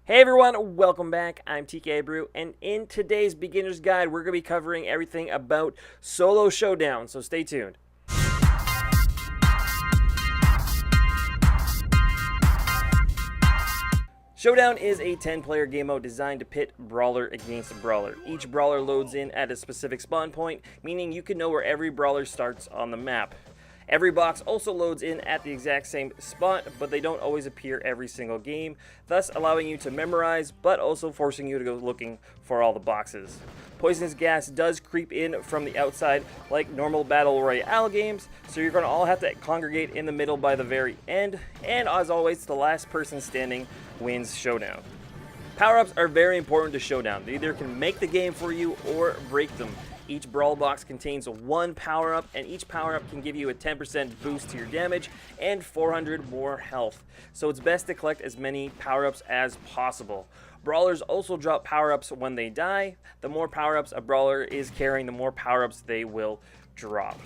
Hey everyone, welcome back. I'm TKA Brew, and in today's beginner's guide, we're going to be covering everything about solo Showdown, so stay tuned. Showdown is a 10-player game mode designed to pit brawler against brawler. Each brawler loads in at a specific spawn point, meaning you can know where every brawler starts on the map. Every box also loads in at the exact same spot, but they don't always appear every single game, thus allowing you to memorize, but also forcing you to go looking for all the boxes. Poisonous gas does creep in from the outside like normal Battle Royale games, so you're going to all have to congregate in the middle by the very end, and as always, the last person standing wins Showdown. Power-ups are very important to Showdown. They either can make the game for you or break them. Each Brawl box contains one power-up, and each power-up can give you a 10% boost to your damage and 400 more health. So it's best to collect as many power-ups as possible. Brawlers also drop power-ups when they die. The more power-ups a brawler is carrying, the more power-ups they will drop.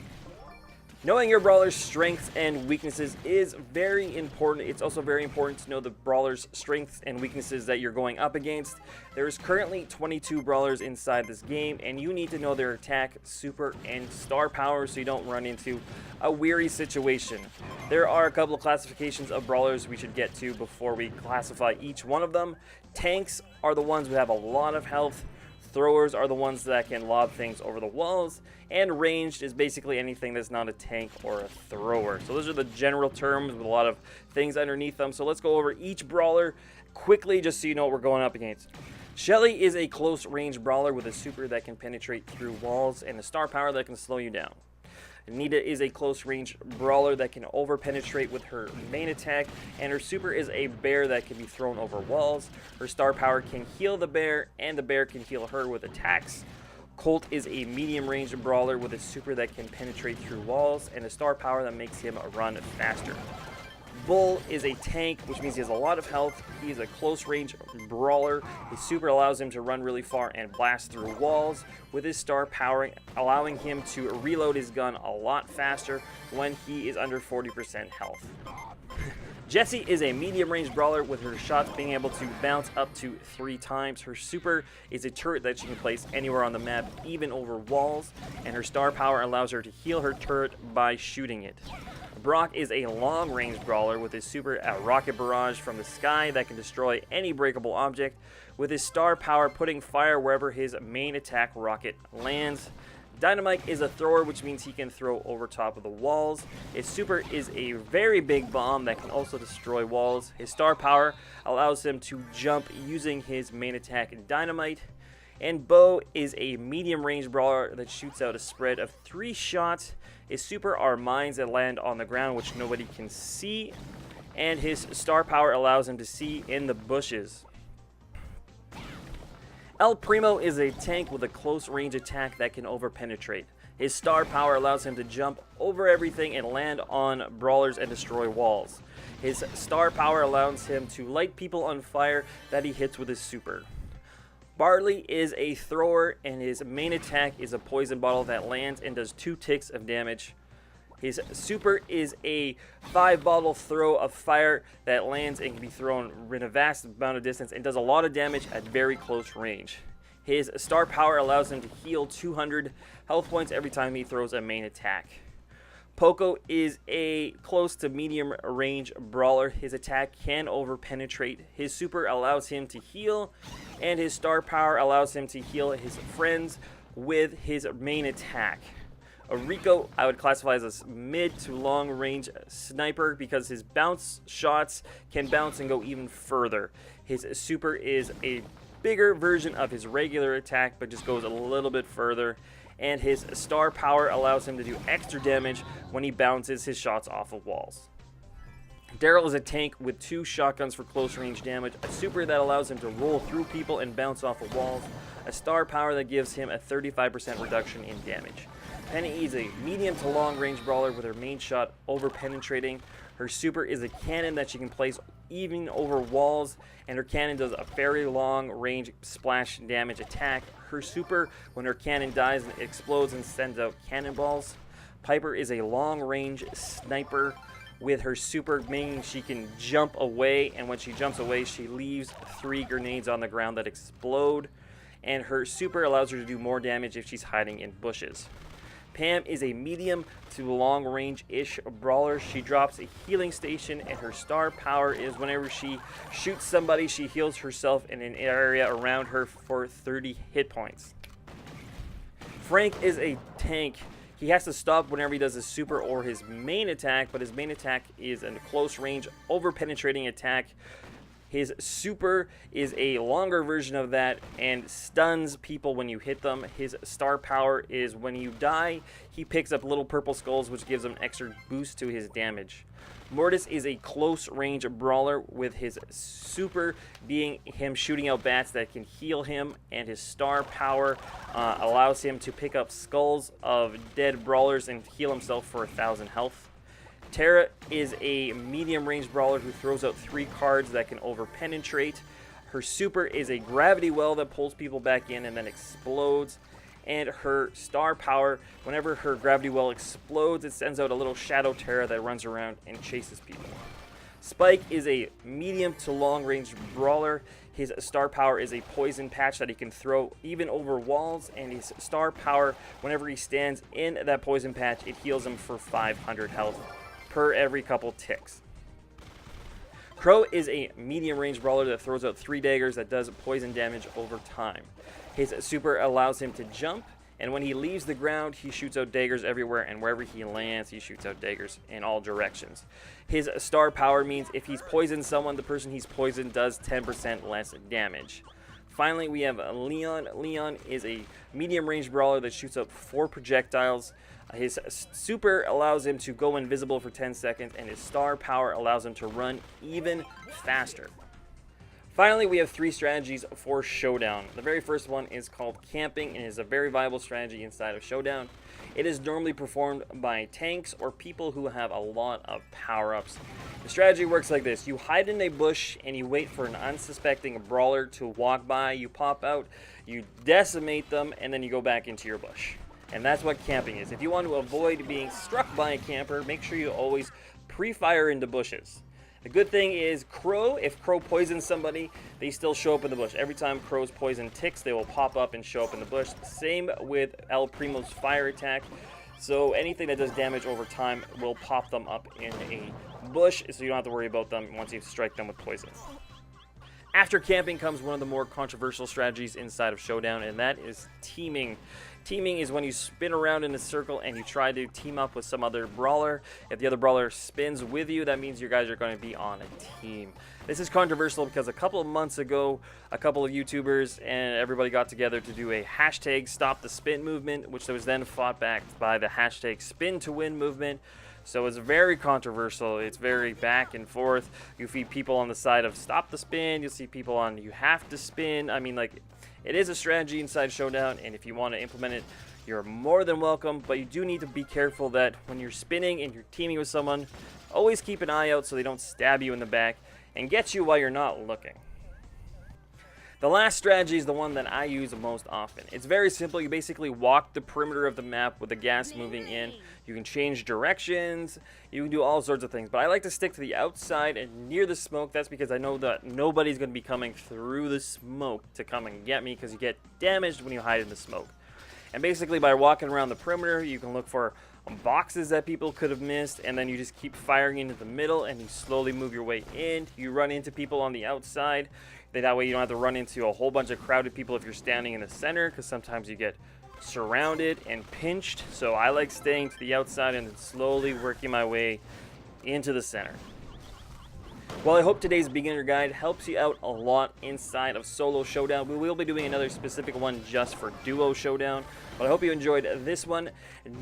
Knowing your brawler's strengths and weaknesses is very important. It's also very important to know the brawler's strengths and weaknesses that you're going up against. There's currently 22 brawlers inside this game, and you need to know their attack, super, and star power so you don't run into a weary situation. There are a couple of classifications of brawlers we should get to before we classify each one of them. Tanks are the ones who have a lot of health. Throwers are the ones that can lob things over the walls, and ranged is basically anything that's not a tank or a thrower. So those are the general terms with a lot of things underneath them. So let's go over each brawler quickly just so you know what we're going up against. Shelly is a close range brawler with a super that can penetrate through walls and a star power that can slow you down. Anita is a close range brawler that can over penetrate with her main attack, and her super is a bear that can be thrown over walls. Her star power can heal the bear, and the bear can heal her with attacks. Colt is a medium range brawler with a super that can penetrate through walls and a star power that makes him run faster. Bull is a tank, which means he has a lot of health. He is a close range brawler. His super allows him to run really far and blast through walls, with his star power allowing him to reload his gun a lot faster when he is under 40% health. Jessie is a medium range brawler with her shots being able to bounce up to 3 times. Her super is a turret that she can place anywhere on the map, even over walls, and her star power allows her to heal her turret by shooting it. Brock is a long-range brawler with his super a rocket barrage from the sky that can destroy any breakable object, with his star power putting fire wherever his main attack rocket lands. Dynamite is a thrower, which means he can throw over top of the walls. His super is a very big bomb that can also destroy walls. His star power allows him to jump using his main attack Dynamite. And Bo is a medium-range brawler that shoots out a spread of 3 shots. His super are mines that land on the ground, which nobody can see. And his star power allows him to see in the bushes. El Primo is a tank with a close-range attack that can over-penetrate. His star power allows him to jump over everything and land on brawlers and destroy walls. His star power allows him to light people on fire that he hits with his super. Barley is a thrower, and his main attack is a poison bottle that lands and does 2 ticks of damage. His super is a 5-bottle throw of fire that lands and can be thrown in a vast amount of distance and does a lot of damage at very close range. His star power allows him to heal 200 health points every time he throws a main attack. Poco is a close to medium range brawler. His attack can over penetrate. His super allows him to heal, and his star power allows him to heal his friends with his main attack. Rico, I would classify as a mid to long range sniper because his bounce shots can bounce and go even further. His super is a bigger version of his regular attack, but just goes a little bit further. And his star power allows him to do extra damage when he bounces his shots off of walls. Darrell is a tank with 2 shotguns for close range damage, a super that allows him to roll through people and bounce off of walls, a star power that gives him a 35% reduction in damage. Penny is a medium to long range brawler with her main shot over penetrating. Her super is a cannon that she can place even over walls, and her cannon does a very long range splash damage attack. Her super, when her cannon dies, explodes and sends out cannonballs. Piper is a long range sniper with her super, meaning she can jump away, and when she jumps away, she leaves 3 grenades on the ground that explode, and her super allows her to do more damage if she's hiding in bushes. Pam is a medium to long range-ish brawler. She drops a healing station, and her star power is whenever she shoots somebody, she heals herself in an area around her for 30 hit points. Frank is a tank. He has to stop whenever he does his super or his main attack, but his main attack is a close range, over-penetrating attack. His super is a longer version of that and stuns people when you hit them. His star power is when you die, he picks up little purple skulls, which gives him an extra boost to his damage. Mortis is a close range brawler, with his super being him shooting out bats that can heal him, and his star power allows him to pick up skulls of dead brawlers and heal himself for 1,000 health. Terra is a medium-range brawler who throws out 3 cards that can over-penetrate. Her super is a gravity well that pulls people back in and then explodes. And her star power, whenever her gravity well explodes, it sends out a little shadow Terra that runs around and chases people. Spike is a medium to long-range brawler. His star power is a poison patch that he can throw even over walls, and his star power, whenever he stands in that poison patch, it heals him for 500 health per every couple ticks. Crowe is a medium-range brawler that throws out 3 daggers that does poison damage over time. His super allows him to jump, and when he leaves the ground, he shoots out daggers everywhere, and wherever he lands, he shoots out daggers in all directions. His star power means if he's poisoned someone, the person he's poisoned does 10% less damage. Finally, we have Leon. Leon is a medium-range brawler that shoots out 4 projectiles. His super allows him to go invisible for 10 seconds, and his star power allows him to run even faster. Finally, we have 3 strategies for Showdown. The very first one is called camping, and is a very viable strategy inside of Showdown. It is normally performed by tanks or people who have a lot of power-ups. The strategy works like this. You hide in a bush and you wait for an unsuspecting brawler to walk by. You pop out, you decimate them, and then you go back into your bush. And that's what camping is. If you want to avoid being struck by a camper, make sure you always pre-fire into bushes. The good thing is Crowe, if Crowe poisons somebody, they still show up in the bush. Every time Crowe's poison ticks, they will pop up and show up in the bush. Same with El Primo's fire attack. So anything that does damage over time will pop them up in a bush, so you don't have to worry about them once you strike them with poison. After camping comes one of the more controversial strategies inside of Showdown, and that is teaming. Teaming is when you spin around in a circle and you try to team up with some other brawler. If the other brawler spins with you, that means you guys are going to be on a team. This is controversial because a couple of months ago, a couple of YouTubers and everybody got together to do a hashtag stop the spin movement, which was then fought back by the hashtag spin to win movement. So it's very controversial. It's very back and forth. You see people on the side of stop the spin. You'll see people on you have to spin. I mean, like, it is a strategy inside Showdown, and if you want to implement it, you're more than welcome. But you do need to be careful that when you're spinning and you're teaming with someone, always keep an eye out so they don't stab you in the back and get you while you're not looking. The last strategy is the one that I use most often. It's very simple. You basically walk the perimeter of the map with the gas moving in. You can change directions. You can do all sorts of things. But I like to stick to the outside and near the smoke. That's because I know that nobody's going to be coming through the smoke to come and get me, because you get damaged when you hide in the smoke. And basically by walking around the perimeter, you can look for boxes that people could have missed, and then you just keep firing into the middle and you slowly move your way in. You run into people on the outside. That way you don't have to run into a whole bunch of crowded people if you're standing in the center, because sometimes you get surrounded and pinched. So I like staying to the outside and then slowly working my way into the center. Well, I hope today's beginner guide helps you out a lot inside of Solo Showdown. We will be doing another specific one just for Duo Showdown, but I hope you enjoyed this one.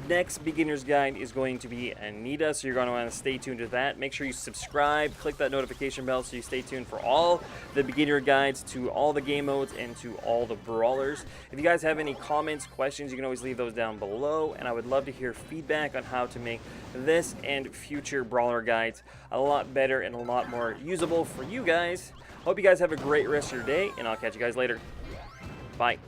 Next beginner's guide is going to be Anita, so you're going to want to stay tuned to that. Make sure you subscribe, click that notification bell so you stay tuned for all the beginner guides to all the game modes and to all the brawlers. If you guys have any comments, questions, you can always leave those down below, and I would love to hear feedback on how to make this and future brawler guides a lot better and a lot more usable for you guys. Hope you guys have a great rest of your day, and I'll catch you guys later. Bye.